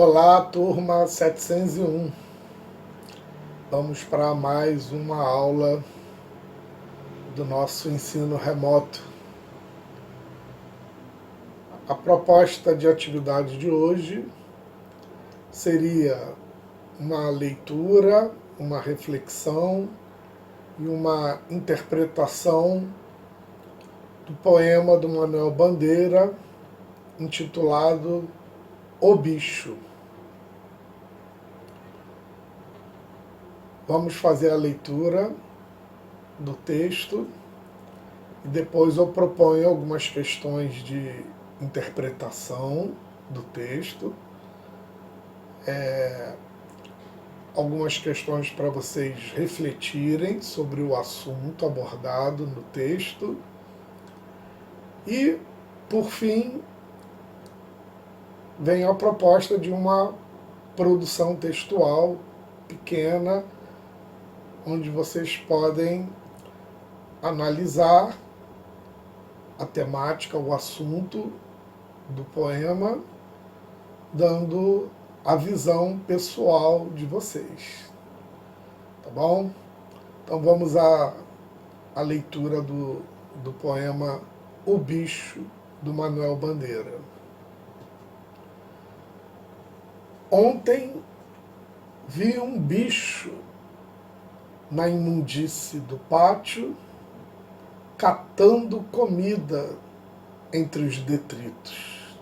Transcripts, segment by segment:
Olá, turma 701. Vamos para mais uma aula do nosso ensino remoto. A proposta de atividade de hoje seria uma leitura, uma reflexão e uma interpretação do poema do Manuel Bandeira, intitulado O Bicho. Vamos fazer a leitura do texto e depois eu proponho algumas questões de interpretação do texto, algumas questões para vocês refletirem sobre o assunto abordado no texto e, por fim, vem a proposta de uma produção textual pequena, onde vocês podem analisar a temática, o assunto do poema, dando a visão pessoal de vocês. Tá bom? Então vamos à leitura do poema O Bicho, do Manuel Bandeira. Ontem vi um bicho na imundície do pátio, catando comida entre os detritos.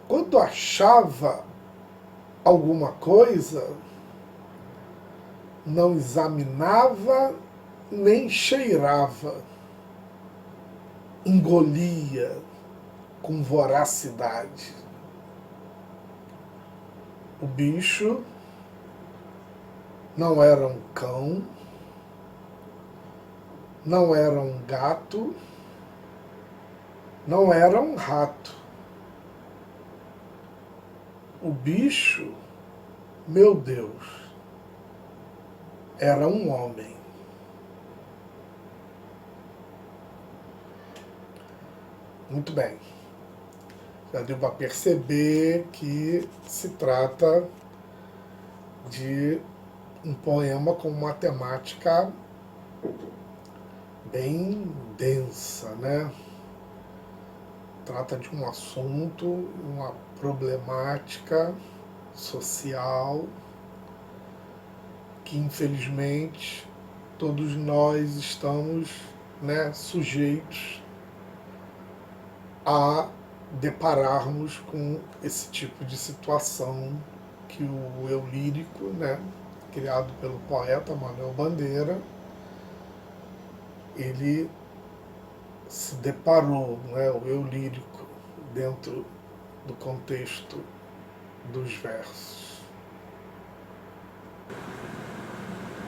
Quando achava alguma coisa, não examinava nem cheirava, engolia com voracidade. O bicho não era um cão, não era um gato, não era um rato. O bicho, meu Deus, era um homem. Muito bem. Já deu para perceber que se trata de um poema com uma temática bem densa, né? Trata de um assunto, uma problemática social que, infelizmente, todos nós estamos, né, sujeitos a depararmos com esse tipo de situação que o eu lírico, né, criado pelo poeta Manuel Bandeira, ele se deparou, né, o eu lírico, dentro do contexto dos versos.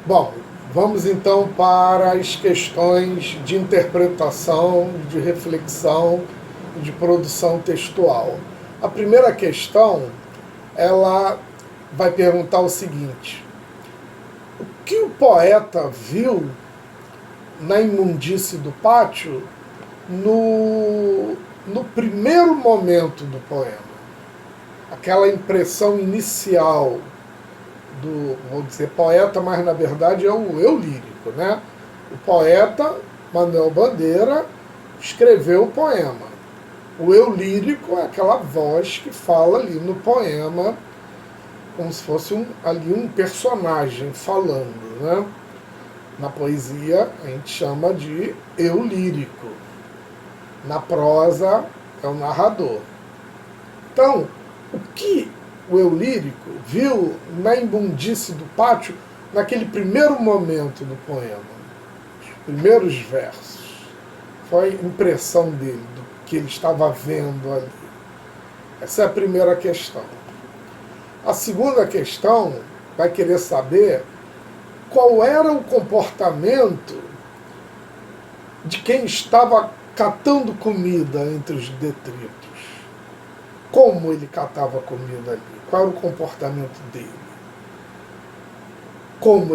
Bom, vamos então para as questões de interpretação, de reflexão e de produção textual. A primeira questão, ela vai perguntar o seguinte: o que o poeta viu na imundície do pátio no primeiro momento do poema? Aquela impressão inicial do, vou dizer poeta, mas na verdade é o eu lírico, né? O poeta Manuel Bandeira escreveu o poema. O eu lírico é aquela voz que fala ali no poema, como se fosse ali um personagem falando, né? Na poesia a gente chama de eu lírico. Na prosa é o narrador. Então, o que o eu lírico viu na imundície do pátio naquele primeiro momento do poema? Os primeiros versos. Foi a impressão dele, do que ele estava vendo ali. Essa é a primeira questão. A segunda questão vai querer saber qual era o comportamento de quem estava catando comida entre os detritos. Como ele catava comida ali? Qual era o comportamento dele? Como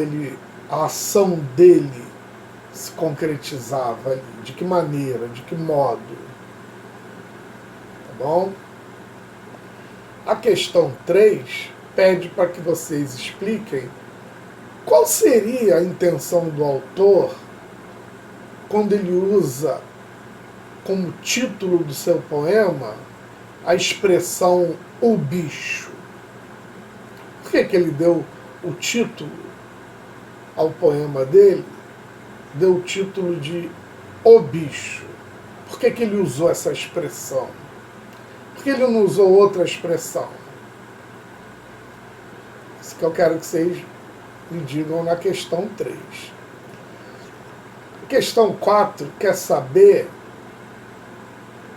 a ação dele se concretizava ali? De que maneira? De que modo? Tá bom? A questão 3 pede para que vocês expliquem qual seria a intenção do autor quando ele usa como título do seu poema a expressão o bicho. Por que ele deu o título ao poema dele? Deu o título de O Bicho. Por que ele usou essa expressão? Por que ele não usou outra expressão? Isso que eu quero que vocês me digam na questão 3. A questão 4 quer saber,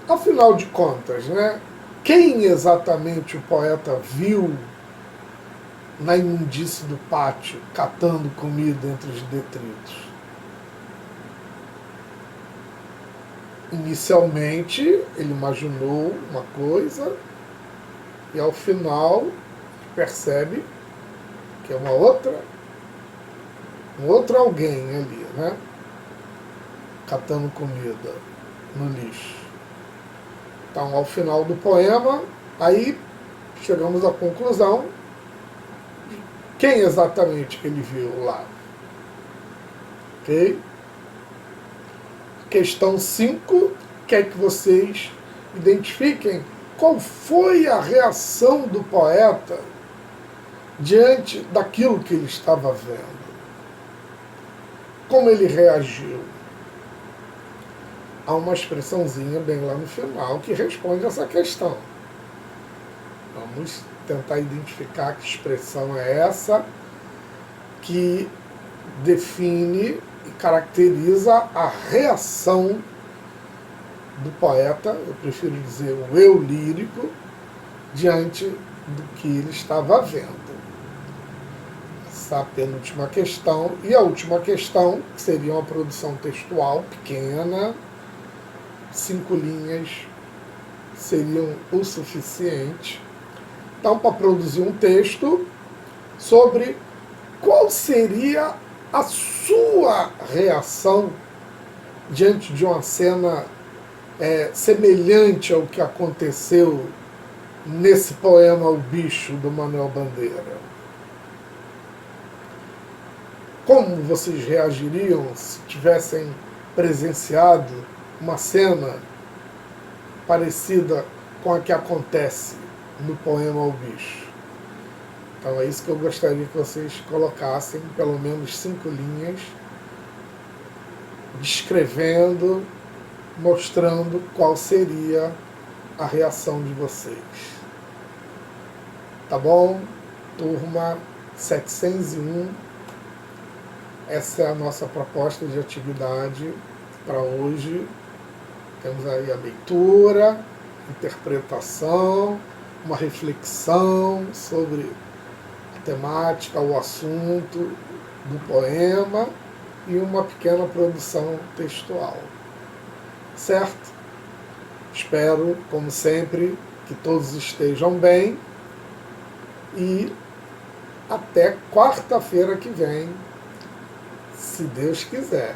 afinal de contas, né, quem exatamente o poeta viu na imundície do pátio, catando comida entre os detritos? Inicialmente, ele imaginou uma coisa e, ao final, percebe que é um outro alguém ali, né? Catando comida no lixo. Então, ao final do poema, aí chegamos à conclusão de quem exatamente que ele viu lá. Ok? Questão 5 quer que vocês identifiquem qual foi a reação do poeta diante daquilo que ele estava vendo. Como ele reagiu? Há uma expressãozinha bem lá no final que responde essa questão. Vamos tentar identificar que expressão é essa que define e caracteriza a reação do poeta, eu prefiro dizer o eu lírico, diante do que ele estava vendo. Essa é a penúltima questão. E a última questão, que seria uma produção textual pequena, 5 linhas seriam o suficiente. Então, para produzir um texto sobre qual seria a sua reação diante de uma cena semelhante ao que aconteceu nesse poema O Bicho, do Manuel Bandeira. Como vocês reagiriam se tivessem presenciado uma cena parecida com a que acontece no poema O Bicho? Então é isso que eu gostaria que vocês colocassem, pelo menos 5 linhas, descrevendo, mostrando qual seria a reação de vocês. Tá bom? Turma 701, essa é a nossa proposta de atividade para hoje. Temos aí a leitura, interpretação, uma reflexão sobre a temática, o assunto do poema e uma pequena produção textual. Certo? Espero, como sempre, que todos estejam bem e até quarta-feira que vem, se Deus quiser.